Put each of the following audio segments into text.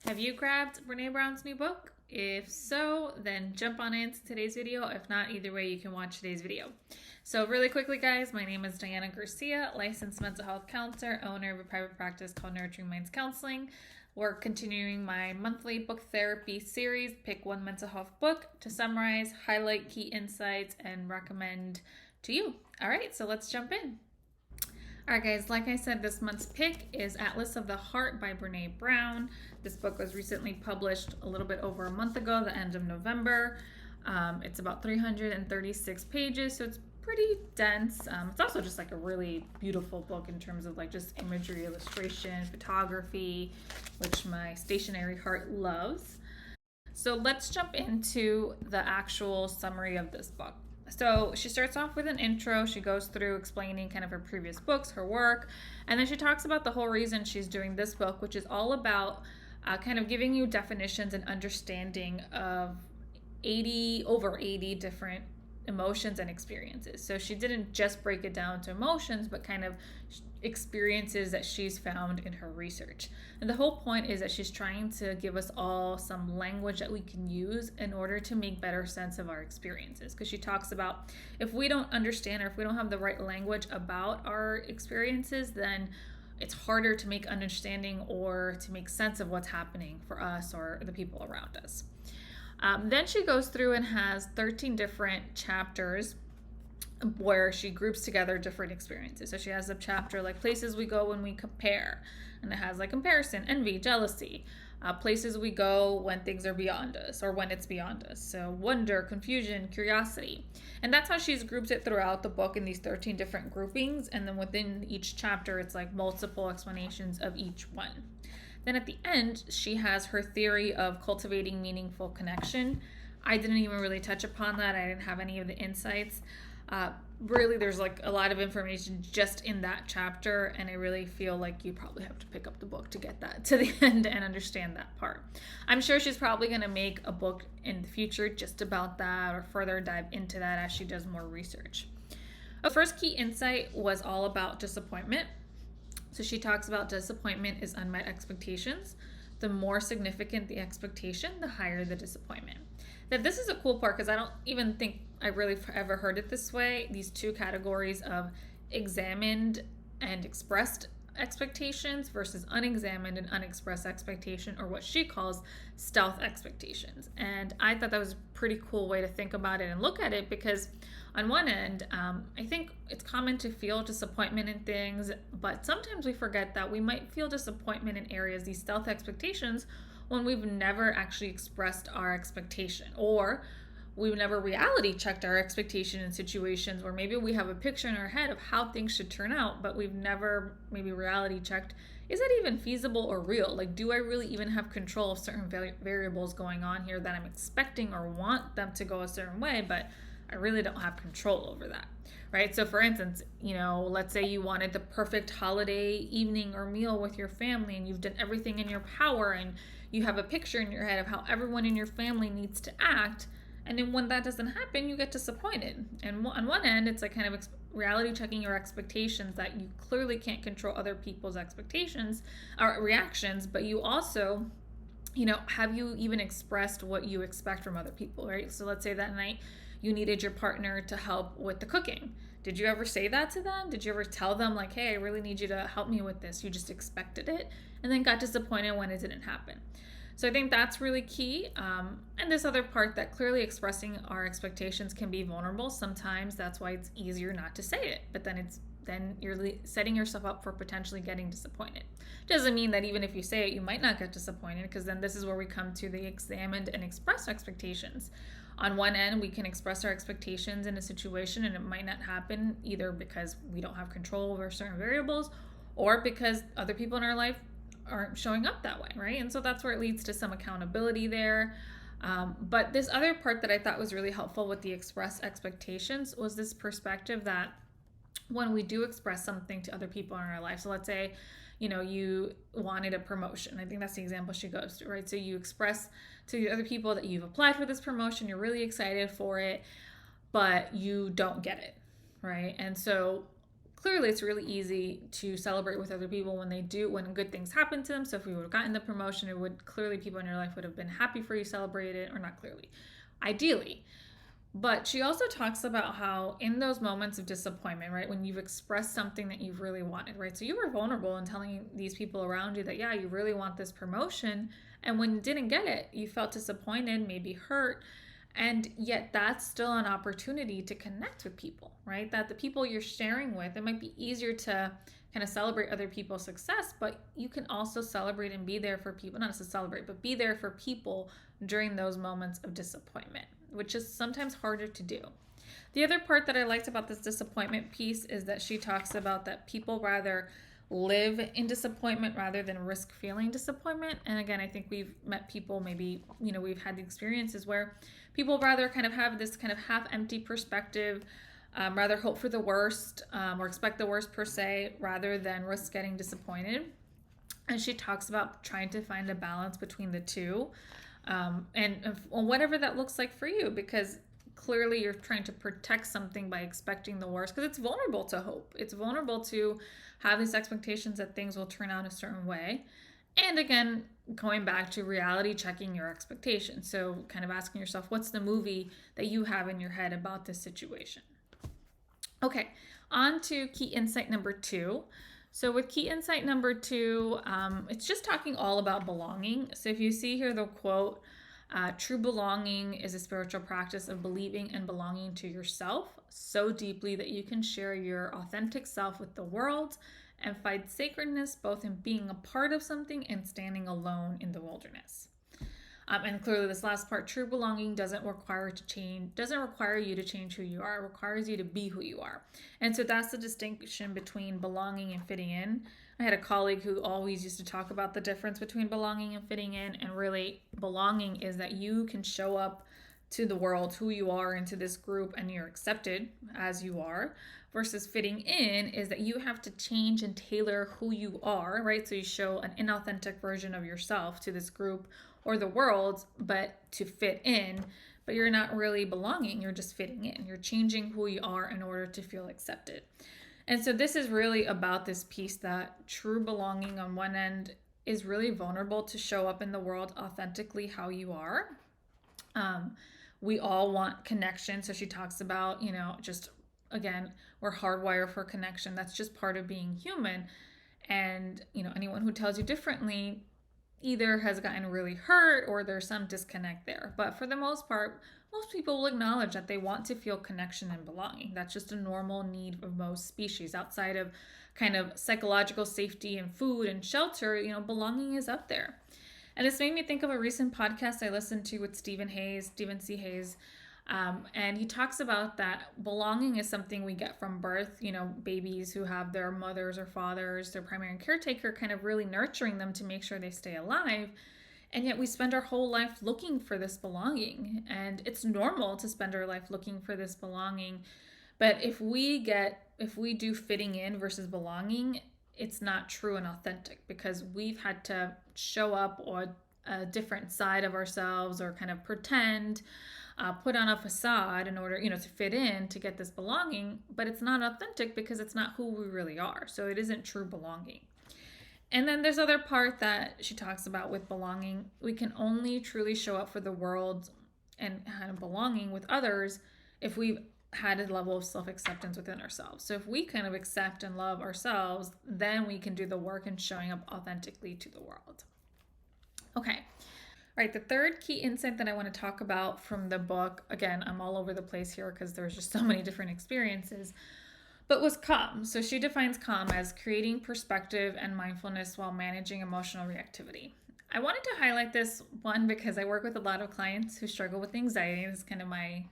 Have you grabbed Brené Brown's new book? If so, then jump on into today's video. If not, either way, you can watch today's video. So really quickly, guys, my name is Diana Garcia, licensed mental health counselor, owner of a private practice called Nurturing Minds Counseling. We're continuing my monthly book therapy series, pick one mental health book to summarize, highlight key insights, and recommend to you. All right, so let's jump in. All right, guys, like I said, this month's pick is Atlas of the Heart by Brené Brown. This book was recently published a little bit over a month ago, the end of November. It's about 336 pages, so it's pretty dense. It's also just like a really beautiful book in terms of like just imagery, illustration, photography, which my stationary heart loves. So let's jump into the actual summary of this book. So she starts off with an intro. She goes through explaining kind of her previous books, her work, and then she talks about the whole reason she's doing this book, which is all about kind of giving you definitions and understanding of over 80 different emotions and experiences. So she didn't just break it down to emotions, but kind of experiences that she's found in her research. And the whole point is that she's trying to give us all some language that we can use in order to make better sense of our experiences. Because she talks about if we don't understand or if we don't have the right language about our experiences, then it's harder to make understanding or to make sense of what's happening for us or the people around us. Then she goes through and has 13 different chapters where she groups together different experiences. So she has a chapter like places we go when we compare, and it has like comparison, envy, jealousy, places we go when things are beyond us or when it's beyond us. So wonder, confusion, curiosity. And that's how she's grouped it throughout the book in these 13 different groupings. And then within each chapter, it's like multiple explanations of each one. Then at the end, she has her theory of cultivating meaningful connection. I didn't even really touch upon that. I didn't have any of the insights. Really, there's like a lot of information just in that chapter, and I really feel like you probably have to pick up the book to get that to the end and understand that part. I'm sure she's probably going to make a book in the future just about that or further dive into that as she does more research. The first key insight was all about disappointment. So she talks about disappointment is unmet expectations. The more significant the expectation, the higher the disappointment. Now, this is a cool part because I don't even think I really ever heard it this way. These two categories of examined and expressed expectations versus unexamined and unexpressed expectation, or what she calls stealth expectations. And I thought that was a pretty cool way to think about it and look at it because on one end, I think it's common to feel disappointment in things, but sometimes we forget that we might feel disappointment in areas, these stealth expectations, when we've never actually expressed our expectation, or we've never reality checked our expectation in situations where maybe we have a picture in our head of how things should turn out, but we've never maybe reality checked, is that even feasible or real? Like, do I really even have control of certain variables going on here that I'm expecting or want them to go a certain way, but I really don't have control over that, right? So for instance, let's say you wanted the perfect holiday evening or meal with your family and you've done everything in your power and you have a picture in your head of how everyone in your family needs to act. And then when that doesn't happen, you get disappointed. And on one end, it's like kind of reality checking your expectations that you clearly can't control other people's expectations or reactions, but you also, have you even expressed what you expect from other people, right? So let's say that night you needed your partner to help with the cooking. Did you ever say that to them? Did you ever tell them like, hey, I really need you to help me with this? You just expected it and then got disappointed when it didn't happen. So I think that's really key. And this other part that clearly expressing our expectations can be vulnerable. Sometimes that's why it's easier not to say it, but then you're setting yourself up for potentially getting disappointed. Doesn't mean that even if you say it, you might not get disappointed, because then this is where we come to the examined and expressed expectations. On one end, we can express our expectations in a situation and it might not happen either because we don't have control over certain variables or because other people in our life aren't showing up that way, right? And so that's where it leads to some accountability there. But this other part that I thought was really helpful with the express expectations was this perspective that when we do express something to other people in our life, so let's say, you wanted a promotion. I think that's the example she goes to, right? So you express to the other people that you've applied for this promotion, you're really excited for it, but you don't get it, right? And so clearly it's really easy to celebrate with other people when good things happen to them. So if we would have gotten the promotion, clearly people in your life would have been happy for you, celebrate it, or not clearly, ideally. But she also talks about how in those moments of disappointment, right, when you've expressed something that you've really wanted, right, so you were vulnerable in telling these people around you that, yeah, you really want this promotion. And when you didn't get it, you felt disappointed, maybe hurt. And yet that's still an opportunity to connect with people, right? That the people you're sharing with, it might be easier to kind of celebrate other people's success, but you can also celebrate and be there for people, not to celebrate, but be there for people during those moments of disappointment, which is sometimes harder to do. The other part that I liked about this disappointment piece is that she talks about that people rather live in disappointment rather than risk feeling disappointment. And again, I think we've met people, maybe, we've had the experiences where people rather kind of have this kind of half empty perspective, rather hope for the worst or expect the worst per se, rather than risk getting disappointed. And she talks about trying to find a balance between the two, and whatever that looks like for you, because clearly you're trying to protect something by expecting the worst, because it's vulnerable to hope. It's vulnerable to have these expectations that things will turn out a certain way. And again, going back to reality checking your expectations. So kind of asking yourself, what's the movie that you have in your head about this situation? Okay, on to key insight number 2. So with key insight number 2, it's just talking all about belonging. So if you see here the quote, true belonging is a spiritual practice of believing and belonging to yourself so deeply that you can share your authentic self with the world and find sacredness both in being a part of something and standing alone in the wilderness. And clearly this last part, true belonging doesn't require you to change who you are. It requires you to be who you are. And so that's the distinction between belonging and fitting in. I had a colleague who always used to talk about the difference between belonging and fitting in, and really belonging is that you can show up to the world who you are into this group and you're accepted as you are, versus fitting in is that you have to change and tailor who you are, right? So you show an inauthentic version of yourself to this group or the world, but to fit in, but you're not really belonging, you're just fitting in. You're changing who you are in order to feel accepted. And so this is really about this piece that true belonging on one end is really vulnerable to show up in the world authentically how you are. We all want connection. So she talks about, just again, we're hardwired for connection. That's just part of being human. And, anyone who tells you differently either has gotten really hurt or there's some disconnect there. But for the most part, most people will acknowledge that they want to feel connection and belonging. That's just a normal need of most species. Outside of kind of psychological safety and food and shelter, belonging is up there. And this made me think of a recent podcast I listened to with Stephen C. Hayes. And he talks about that belonging is something we get from birth, babies who have their mothers or fathers, their primary caretaker, kind of really nurturing them to make sure they stay alive. And yet we spend our whole life looking for this belonging. And it's normal to spend our life looking for this belonging. But if we do fitting in versus belonging, it's not true and authentic, because we've had to show up or a different side of ourselves or kind of pretend, put on a facade in order, to fit in, to get this belonging, but it's not authentic because it's not who we really are. So it isn't true belonging. And then there's other part that she talks about with belonging. We can only truly show up for the world and kind of belonging with others if we've had a level of self-acceptance within ourselves. So if we kind of accept and love ourselves, then we can do the work in showing up authentically to the world. Okay. All right, the third key insight that I want to talk about from the book, again, I'm all over the place here because there's just so many different experiences, but was calm. So she defines calm as creating perspective and mindfulness while managing emotional reactivity. I wanted to highlight this one because I work with a lot of clients who struggle with anxiety. It's kind of my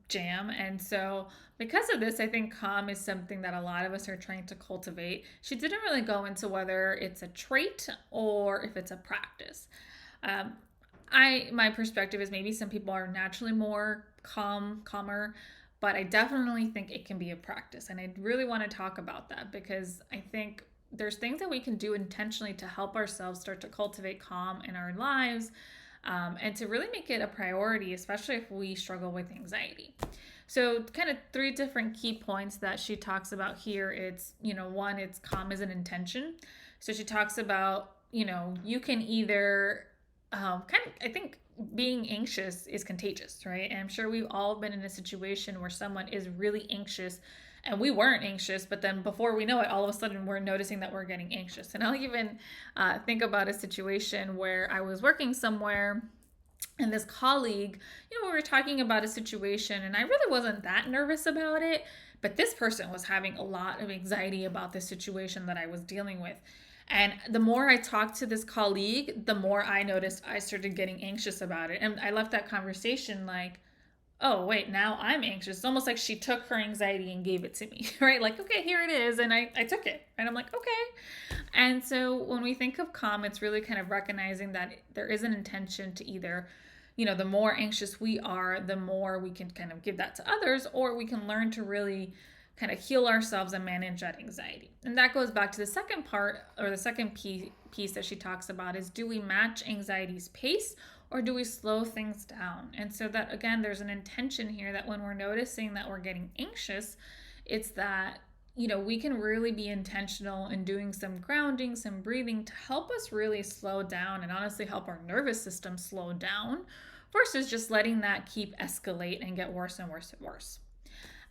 jam. And so because of this, I think calm is something that a lot of us are trying to cultivate. She didn't really go into whether it's a trait or if it's a practice. My perspective is maybe some people are naturally more calmer, but I definitely think it can be a practice. And I really want to talk about that because I think there's things that we can do intentionally to help ourselves start to cultivate calm in our lives. and to really make it a priority, especially if we struggle with anxiety. So kind of three different key points that she talks about here. It's, one, it's calm as an intention. So she talks about, you can either I think being anxious is contagious, right? And I'm sure we've all been in a situation where someone is really anxious and we weren't anxious, but then before we know it, all of a sudden we're noticing that we're getting anxious. And I'll even think about a situation where I was working somewhere and this colleague, we were talking about a situation and I really wasn't that nervous about it, but this person was having a lot of anxiety about the situation that I was dealing with. And the more I talked to this colleague, the more I noticed I started getting anxious about it. And I left that conversation like, oh, wait, now I'm anxious. It's almost like she took her anxiety and gave it to me, right? Like, okay, here it is. And I took it. And I'm like, okay. And so when we think of calm, it's really kind of recognizing that there is an intention to either, the more anxious we are, the more we can kind of give that to others, or we can learn to really kind of heal ourselves and manage that anxiety. And that goes back to the second part, or the second piece that she talks about is, do we match anxiety's pace or do we slow things down? And so that, again, there's an intention here that when we're noticing that we're getting anxious, it's that, we can really be intentional in doing some grounding, some breathing to help us really slow down and honestly help our nervous system slow down versus just letting that keep escalate and get worse and worse and worse.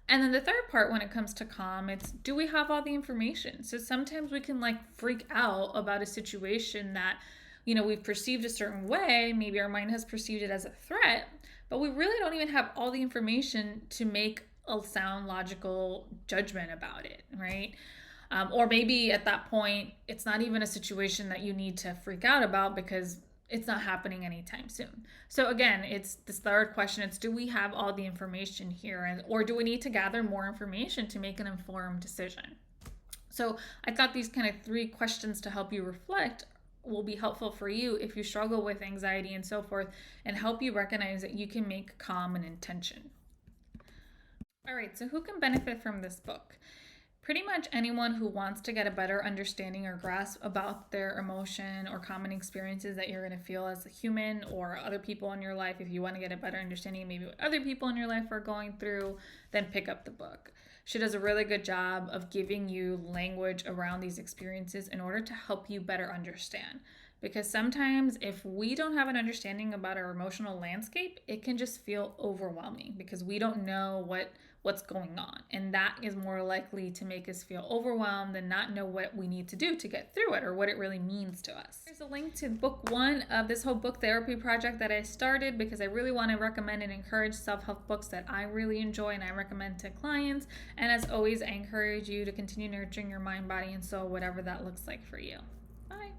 And then the third part, when it comes to calm, it's, do we have all the information? So sometimes we can freak out about a situation that, we've perceived a certain way. Maybe our mind has perceived it as a threat, but we really don't even have all the information to make a sound, logical judgment about it, right? Or maybe at that point, it's not even a situation that you need to freak out about because it's not happening anytime soon. So again, it's this third question. It's, do we have all the information here? Or do we need to gather more information to make an informed decision? So I thought these kind of three questions to help you reflect will be helpful for you if you struggle with anxiety and so forth, and help you recognize that you can make calm an intention. All right, so who can benefit from this book? Pretty much anyone who wants to get a better understanding or grasp about their emotion or common experiences that you're going to feel as a human, or other people in your life. If you want to get a better understanding, maybe what other people in your life are going through, then pick up the book. She does a really good job of giving you language around these experiences in order to help you better understand. Because sometimes if we don't have an understanding about our emotional landscape, it can just feel overwhelming because we don't know what's going on. And that is more likely to make us feel overwhelmed and not know what we need to do to get through it or what it really means to us. There's a link to book 1 of this whole book therapy project that I started because I really want to recommend and encourage self-help books that I really enjoy and I recommend to clients. And as always, I encourage you to continue nurturing your mind, body, and soul, whatever that looks like for you. Bye.